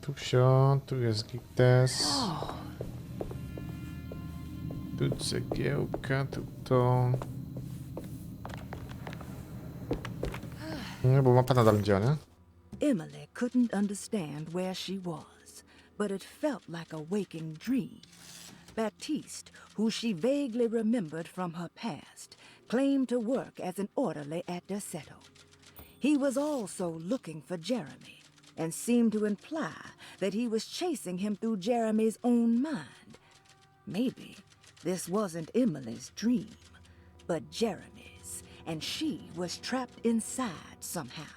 Tu wsio, tu jest gites. Tu cegiełka, tu to. Nie, bo mapa nadal działa, nie? Emily couldn't understand where she was, but it felt like a waking dream. Baptiste, who she vaguely remembered from her past, claimed to work as an orderly at Derceto. He was also looking for Jeremy, and seemed to imply that he was chasing him through Jeremy's own mind. Maybe this wasn't Emily's dream, but Jeremy's, and she was trapped inside somehow.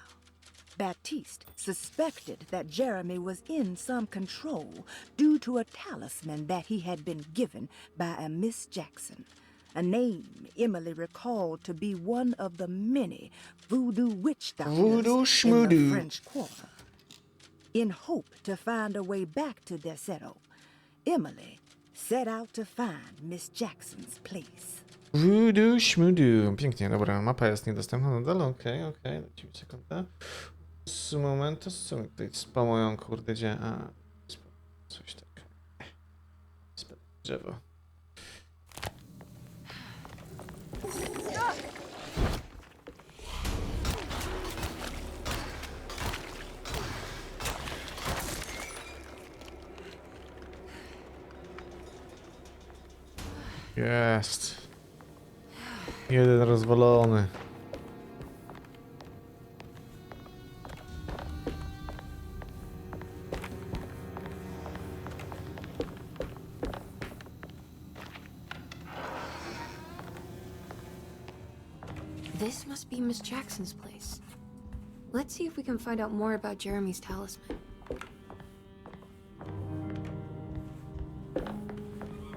Baptiste suspected that Jeremy was in some control due to a talisman that he had been given by a Miss Jackson, a name Emily recalled to be one of the many voodoo witch doctors in the French Quarter. In hope to find a way back to Derceto, Emily set out to find Miss Jackson's place. Voodoo szmudu. Pięknie, dobra, mapa jest niedostępna nadal, okej, lecimy sekundę. Z momentu, co mi tutaj spamują, kurde, gdzie? A, coś tak. Drzewo. Jest. Jeden rozwalony. This must be Miss Jackson's place. Let's see if we can find out more about Jeremy's talisman.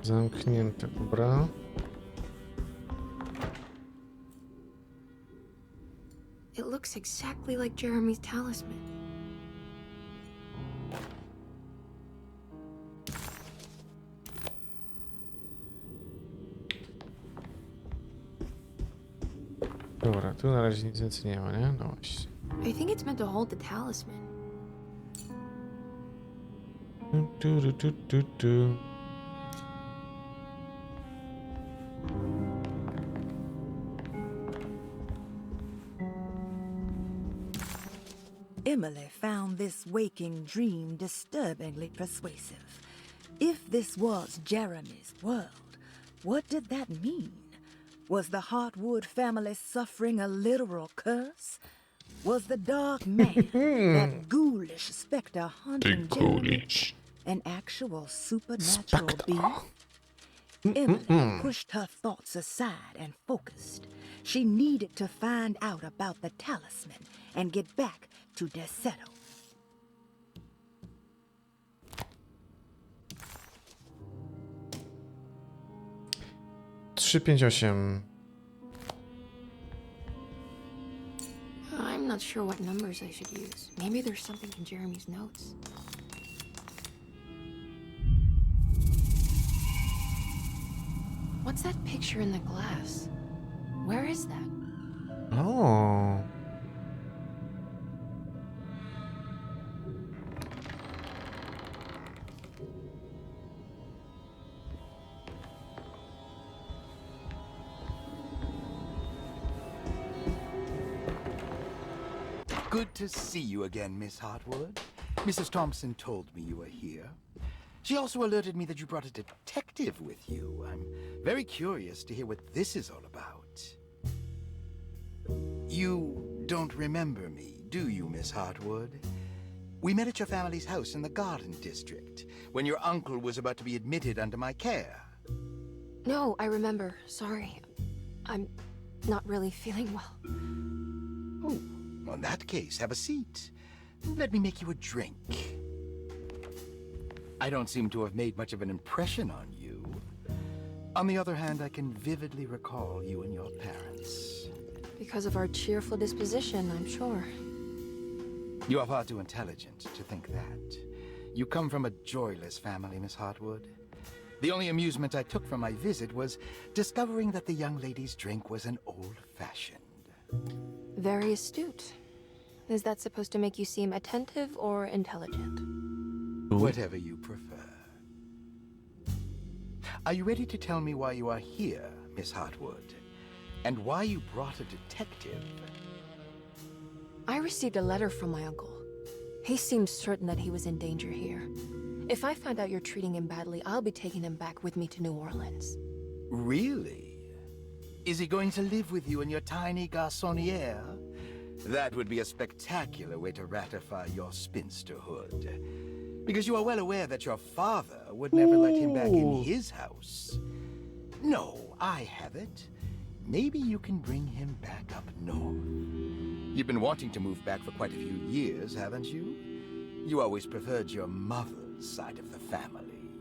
Zamknięte, dobra. It looks exactly like Jeremy's talisman. Dobra, tu na razie nic więcej nie ma, nie? No właśnie. I think it's meant to hold the talisman. Tu. Emily found this waking dream disturbingly persuasive. If this was Jeremy's world, what did that mean? Was the Hartwood family suffering a literal curse? Was the dark man, that ghoulish specter haunting Jeremy, an actual supernatural being? Emily pushed her thoughts aside and focused. She needed to find out about the talisman and get back to Derceto. Trzy, pięć, osiem. I'm not sure what numbers I should use. Maybe there's something in Jeremy's notes. What's that picture in the glass? Where is that? O. Good to see you again, Miss Hartwood. Mrs. Thompson told me you were here. She also alerted me that you brought a detective with you. I'm very curious to hear what this is all about. You don't remember me, do you, Miss Hartwood? We met at your family's house in the Garden District, when your uncle was about to be admitted under my care. No, I remember. Sorry. I'm not really feeling well. Oh, well, in that case, have a seat. Let me make you a drink. I don't seem to have made much of an impression on you. On the other hand, I can vividly recall you and your parents. Because of our cheerful disposition, I'm sure. You are far too intelligent to think that. You come from a joyless family, Miss Hartwood. The only amusement I took from my visit was discovering that the young lady's drink was an old-fashioned. Very astute. Is that supposed to make you seem attentive or intelligent? Whatever you prefer. Are you ready to tell me why you are here, Miss Hartwood? And why you brought a detective? I received a letter from my uncle. He seems certain that he was in danger here. If I find out you're treating him badly, I'll be taking him back with me to New Orleans. Really? Is he going to live with you in your tiny garçonniere? That would be a spectacular way to ratify your spinsterhood. Because you are well aware that your father would never let him back in his house. No, I have it. Maybe you can bring him back up north. You've been wanting to move back for quite a few years, haven't you? You always preferred your mother's side of the family.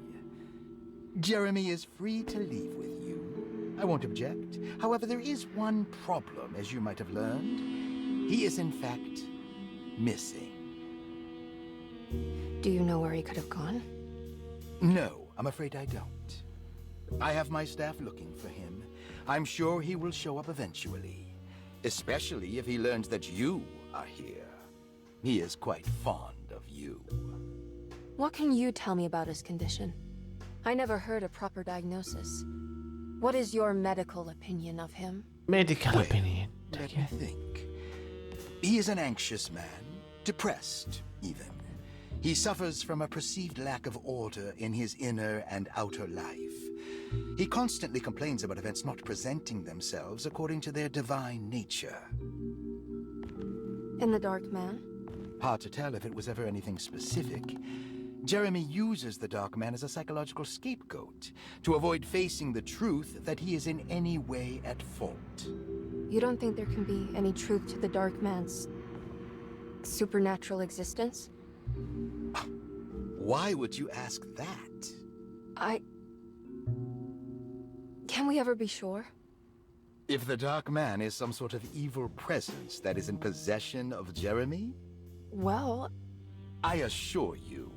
Jeremy is free to leave with you. I won't object. However, there is one problem, as you might have learned. He is, in fact, missing. Do you know where he could have gone? No, I'm afraid I don't. I have my staff looking for him. I'm sure he will show up eventually. Especially if he learns that you are here. He is quite fond of you. What can you tell me about his condition? I never heard a proper diagnosis. What is your medical opinion of him? Medical Well, opinion. Let me think. He is an anxious man, depressed even. He suffers from a perceived lack of order in his inner and outer life. He constantly complains about events not presenting themselves according to their divine nature. And the Dark Man? Hard to tell if it was ever anything specific. Jeremy uses the Dark Man as a psychological scapegoat to avoid facing the truth that he is in any way at fault. You don't think there can be any truth to the Dark Man's supernatural existence? Why would you ask that? Can we ever be sure? If the Dark Man is some sort of evil presence that is in possession of Jeremy, Well, I assure you,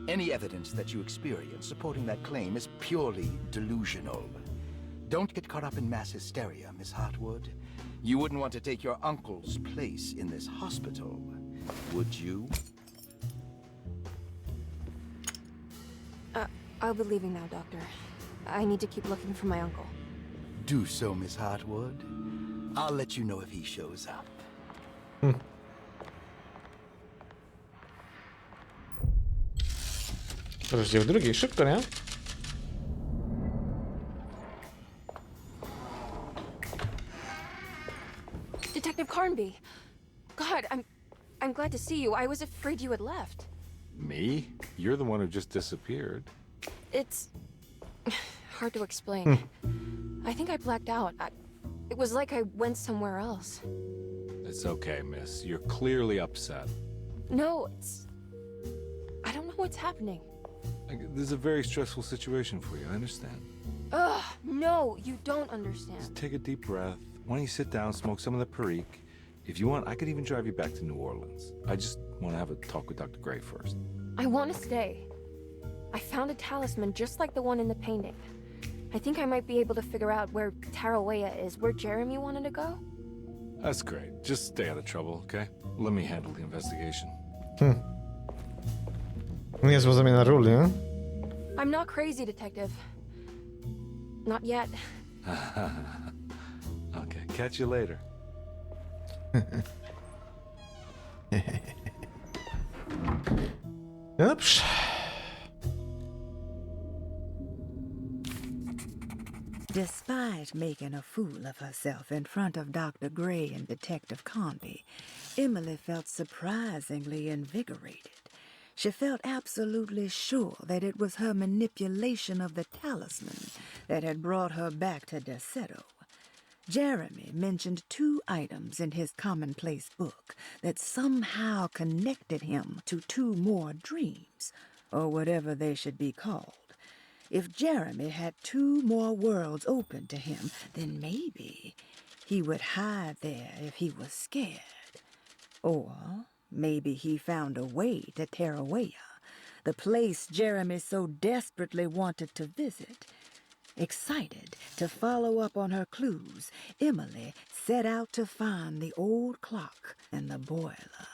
any evidence that you experience supporting that claim is purely delusional. Don't get caught up in mass hysteria, Miss Hartwood. You wouldn't want to take your uncle's place in this hospital, would you? I'll be leaving now, Doctor. I need to keep looking for my uncle. Do so, Miss Hartwood. I'll let you know if he shows up. Rozdział drugi, szybko, nie? Detective Carnby! God, I'm glad to see you. I was afraid you had left. Me? You're the one who just disappeared. It's hard to explain. I think I blacked out. It was like I went somewhere else. It's okay, miss. You're clearly upset. No, I don't know what's happening. This is a very stressful situation for you, I understand. Ugh, no, you don't understand. Just take a deep breath. Why don't you sit down, smoke some of the Perique? If you want, I could even drive you back to New Orleans. I just want to have a talk with Dr. Gray first. I want to stay. I found a talisman just like the one in the painting. I think I might be able to figure out where Tarawea is, where Jeremy wanted to go. That's great. Just stay out of trouble, okay? Let me handle the investigation. Niezła zamiana ról, nie? I'm not crazy, Detective. Not yet. Okay, catch you later. No dobrze. Despite making a fool of herself in front of Dr. Gray and Detective Carnby, Emily felt surprisingly invigorated. She felt absolutely sure that it was her manipulation of the talisman that had brought her back to Deseto. Jeremy mentioned 2 items in his commonplace book that somehow connected him to 2 more dreams, or whatever they should be called. If Jeremy had 2 more worlds open to him, then maybe he would hide there if he was scared. Or maybe he found a way to Tarawea, the place Jeremy so desperately wanted to visit. Excited to follow up on her clues, Emily set out to find the old clock and the boiler.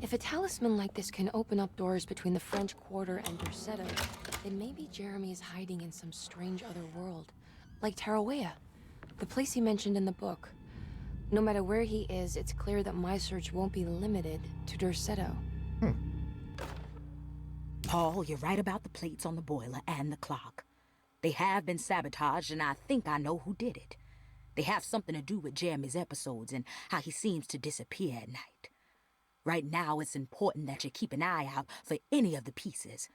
If a talisman like this can open up doors between the French Quarter and Derceto, then maybe Jeremy is hiding in some strange other world, like Tarawea, the place he mentioned in the book. No matter where he is, it's clear that my search won't be limited to Derceto. Paul, you're right about the plates on the boiler and the clock. They have been sabotaged, and I think I know who did it. They have something to do with Jeremy's episodes and how he seems to disappear at night. Right now, it's important that you keep an eye out for any of the pieces.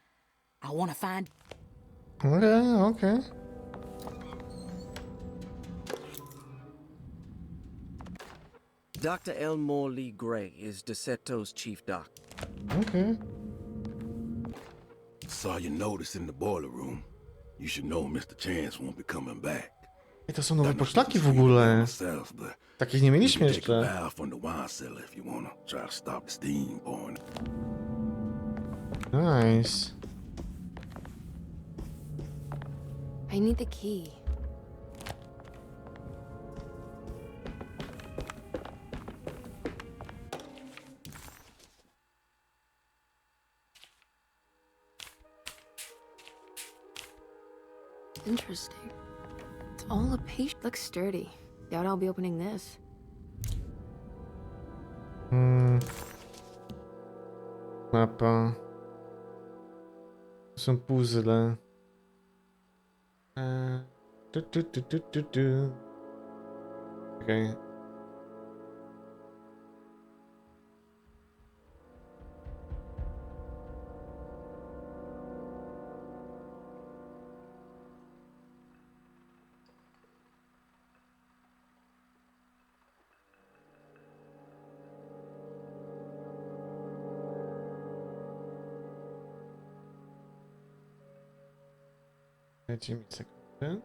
I want to find... Okay. Dr. Elmore Lee Gray is Deceto's chief doctor. Okay. Saw your notice in the boiler room. You should know Mr. Chance won't be coming back. I to są nowe poszlaki w ogóle. Myself, but Takich nie mieliśmy you can take a jeszcze. valve from the wine cellar if you wanna try to stop the steam pouring. Nice. I need the key. Interesting. It's all a page. Looks sturdy. Doubt I'll be opening this. Mapa. Są puzzle. Okej. Dajcie mi sekundę.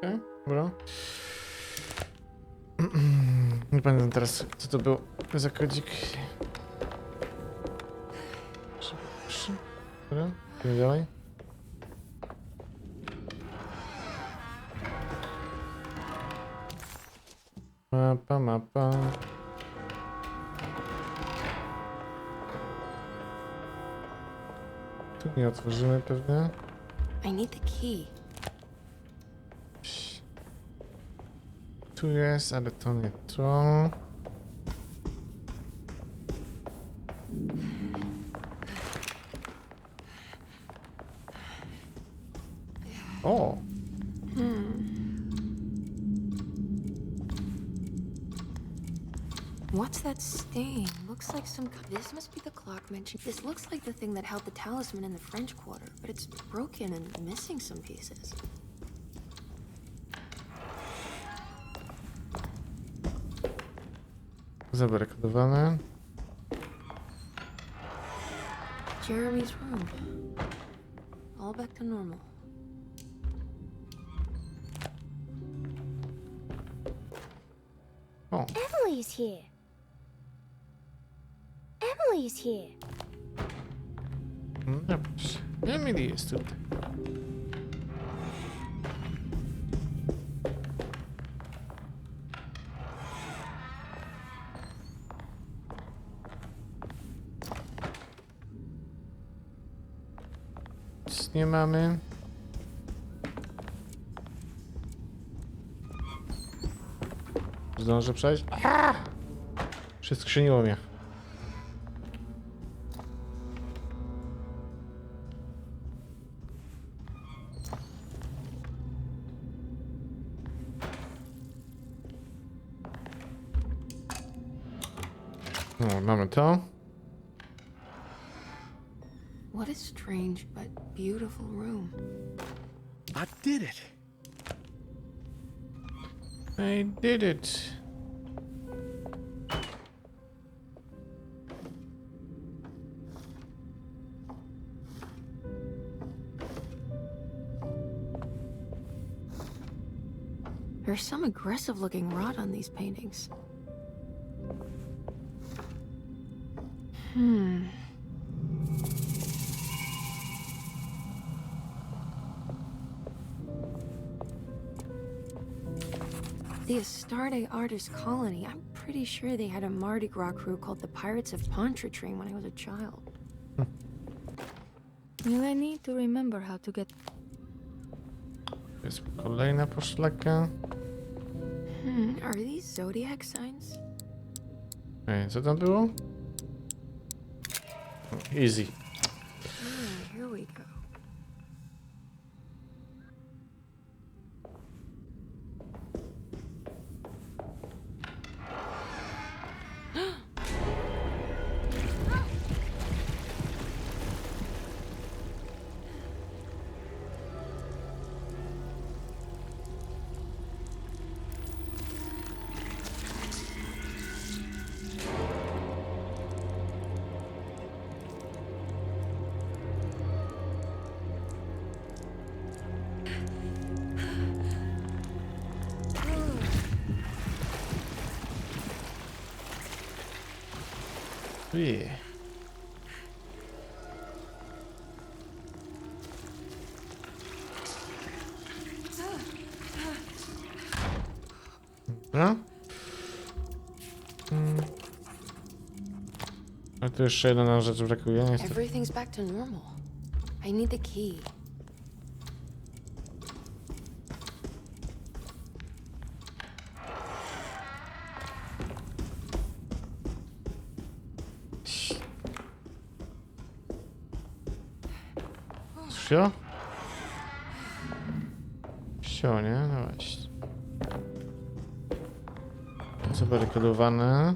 Okej, dobra. Nie pamiętam teraz, co to było za kodzik. Dobra, idziemy dalej. Mapa. Tu nie otworzymy pewnie. I need the key. Tu jest, ale to nie to. O! What's that stain? Looks like some. This must be the clock mentioned. This looks like the thing that held the talisman in the French Quarter, but it's broken and missing some pieces. Zabarykadowane. Jeremy's room. All back to normal. O, Emily's here. Emily's here. no dobrze. Emily jest tutaj. Nic nie mamy. Zdążę przejść? Przeskrzyniło mnie. No, mamy to. What a strange but beautiful room. I did it. I did it. There's some aggressive looking rot on these paintings. The Astarte Artist Colony. I'm pretty sure they had a Mardi Gras crew called the Pirates of Pontchartrain when I was a child. Will I need to remember how to get... Jest kolejna poszlaka. Are these zodiac signs? Ej, co tam było? Easy. Here we go. Yeah. Dobra. A tu jeszcze jedna rzecz brakuje, niestety. Everything's back to normal. I need the key. Все? Все, nie? No właśnie. Zabarykadowane.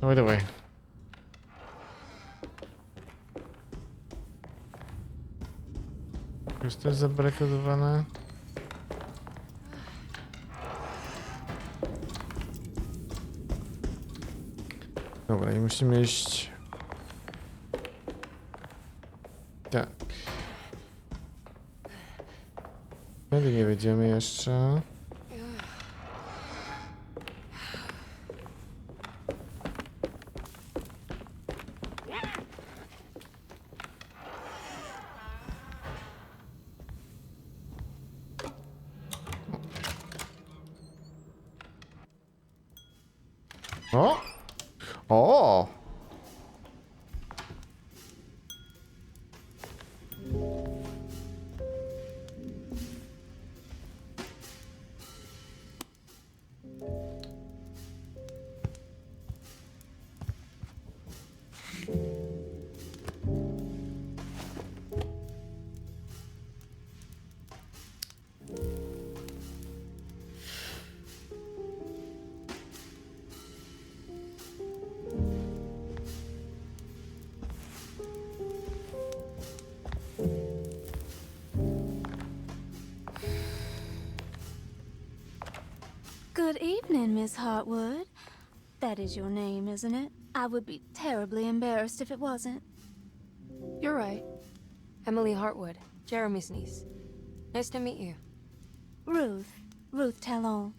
Dawaj, dawaj. Jest też zabarykadowane. Dobra, i musimy iść... Tak. Wtedy nie będziemy jeszcze. O! O! evening, Miss Hartwood. That is your name, isn't it? I would be terribly embarrassed if it wasn't. You're right. Emily Hartwood, Jeremy's niece. Nice to meet you. Ruth Talon.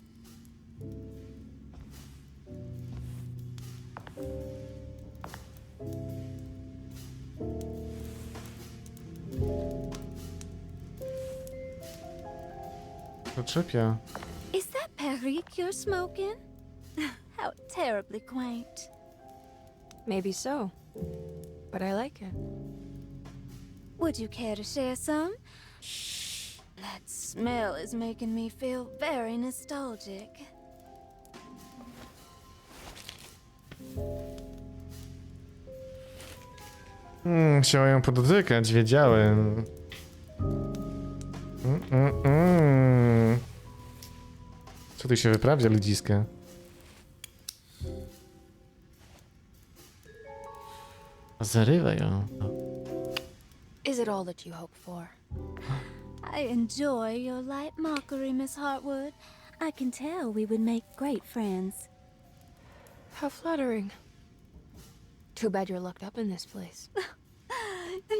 Zaczepia. Is that Perique you're smoking? How terribly quaint. Maybe so, but I like it. Would you care to share some? That smell is making me feel very nostalgic. Chciała ją podotykać, wiedziałem. Co tu się wyprawia, ludziska? Zarywa ją. Is it all that you hoped for? I enjoy your light mockery, Miss Hartwood. I can tell we would make great friends. How flattering. Too bad you're locked up in this place.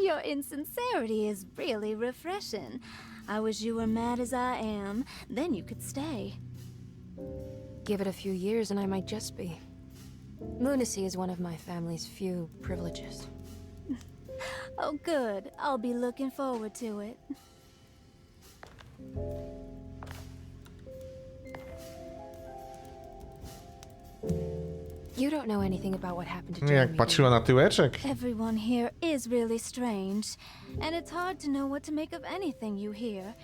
Your insincerity is really refreshing. I wish you were mad as I am, then you could stay. Give it a few years and I might just be. Lunacy is one of my family's few privileges. Oh, good. I'll be looking forward to it. You don't know anything about what happened to Jak Jeremy. patrzyła na tyłeczek. Everyone here is really strange, and it's hard to know what to make of anything you hear.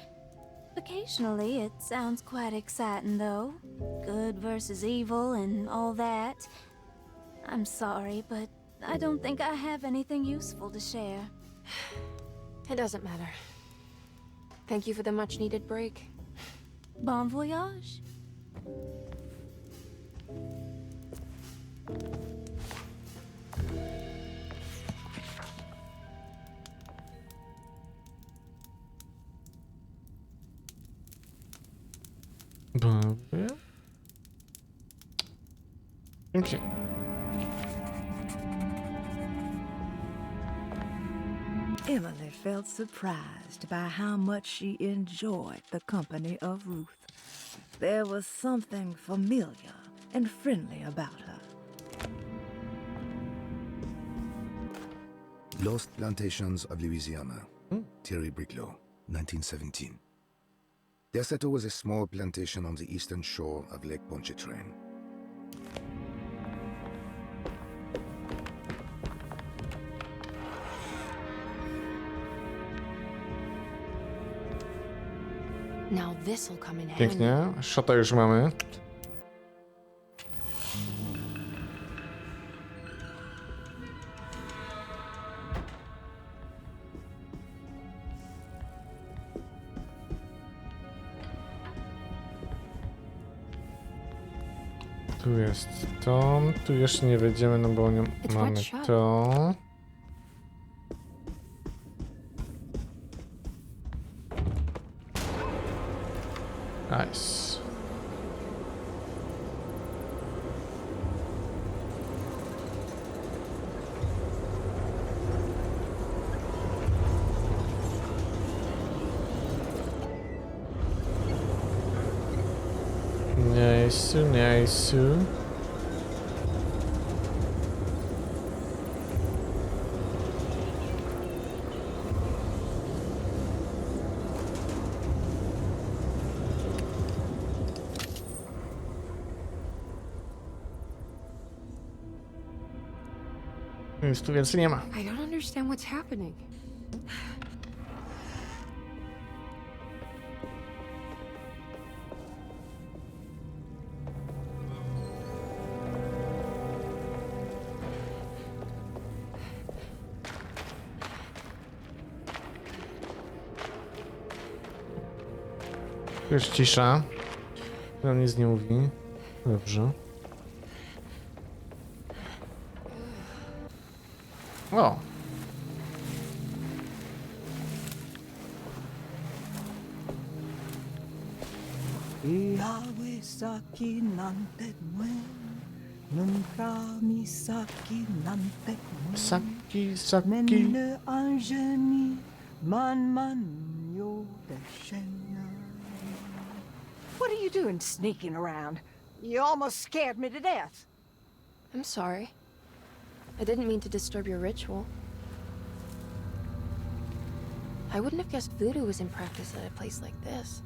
Occasionally, it sounds quite exciting, though. Good versus evil and all that. I'm sorry, but I don't think I have anything useful to share. It doesn't matter. Thank you for the much-needed break. Bon voyage. Dobrze. Dzięki. Emily felt surprised by how much she enjoyed the company of Ruth. There was something familiar and friendly about her. Lost Plantations of Louisiana. Thierry Briclot, 1917. Deseto was a small plantation on the eastern shore of Lake Pontchartrain. Now this'll come in handy. Pięknie. Shota już mamy. Tu jest to. Tu jeszcze nie wejdziemy, no bo nie mamy to. Nice. Nice, nice. Nic tu więcej nie ma. I don't understand what's happening. Już cisza. On nic nie mówi. Dobrze. O! Iawesaki nante muen, nunkrami saki nante muen. Saki. Mende anjeni, man yo deshenya. What are you doing sneaking around? You almost scared me to death. I'm sorry. I didn't mean to disturb your ritual. I wouldn't have guessed voodoo was in practice at a place like this.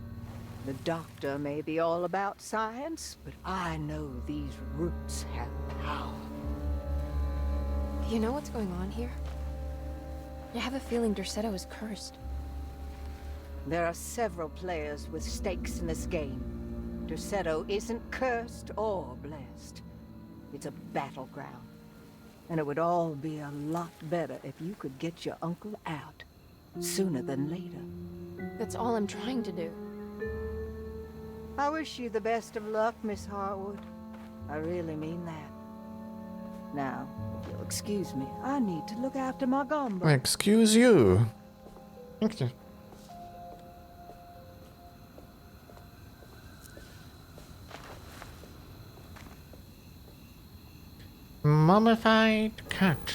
The doctor may be all about science, but I know these roots have power. Do you know what's going on here? I have a feeling Derceto is cursed. There are several players with stakes in this game. Derceto isn't cursed or blessed. It's a battleground. And it would all be a lot better if you could get your uncle out sooner than later. That's all I'm trying to do. I wish you the best of luck, Miss Harwood. I really mean that. Now, if you'll excuse me, I need to look after my gumbo. Excuse you. Pięknie. Mummified cat.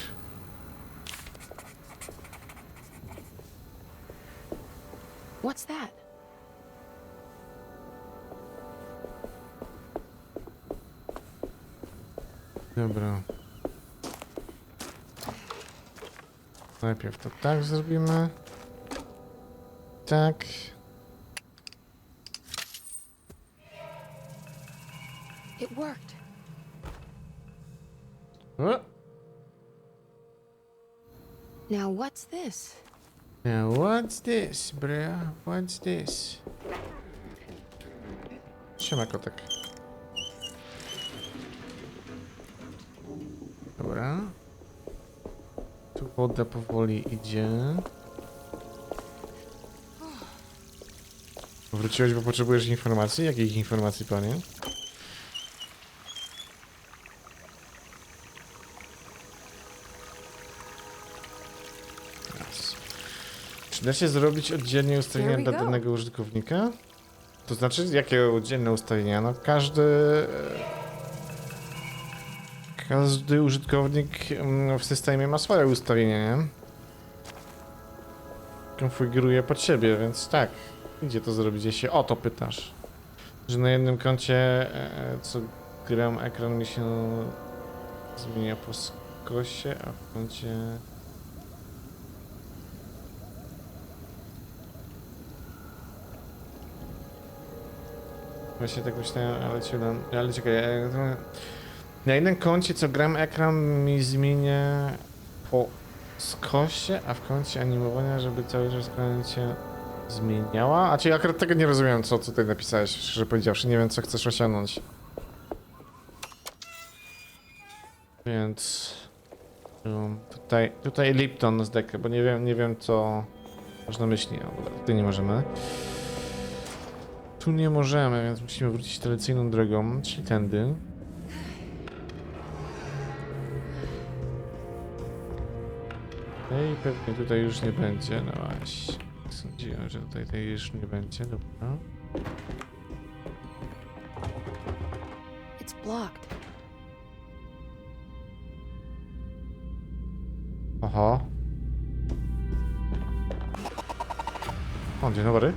What's that? Dobra. Najpierw to tak zrobimy. Tak. It worked. O! Now what's this? Now what's this, bro? What's this? Siema kotek. Dobra. Tu woda powoli idzie. Wróciłeś, bo potrzebujesz informacji? Jakich informacji, panie? Czy da się zrobić oddzielnie ustawienia dla danego użytkownika? To znaczy, jakie oddzielne ustawienia? No każdy użytkownik w systemie ma swoje ustawienia, nie? Konfiguruje pod siebie, więc tak. Gdzie to zrobić, jeśli o to pytasz? Że na jednym koncie co gram, ekran mi się zmienia po skosie, a w koncie... Właśnie tak myślałem, ale czekaj, na jednym koncie co gram, ekran mi zmienia po skosie, a w koncie animowania, żeby cały czas ekran się zmieniała? A czyli akurat tego nie rozumiem, co tutaj napisałeś, szczerze powiedziawszy, nie wiem, co chcesz osiągnąć. Więc... Tutaj Lipton z dekę, bo nie wiem, co masz na myśli. No, tutaj nie możemy. Tu nie możemy, więc musimy wrócić tradycyjną drogą, czyli tędy. I pewnie tutaj już nie będzie, no właśnie. Sądziłem, że tutaj już nie będzie, dobra. It's blocked. Oho. O, dzień dobry.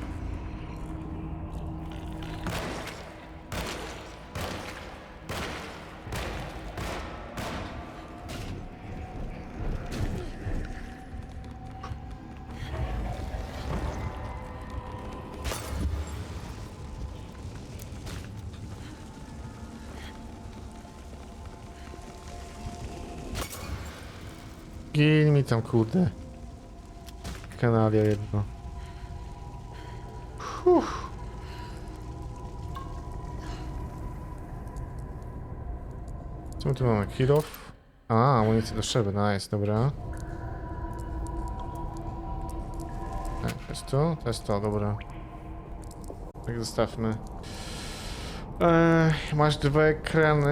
Gil mi tam, kurde. Kanalia jedno. Co my tu mamy? Kill off? A, amunicję do strzelby, nice, dobra. Tak, to jest to, dobra. Tak zostawmy. Masz dwa ekrany.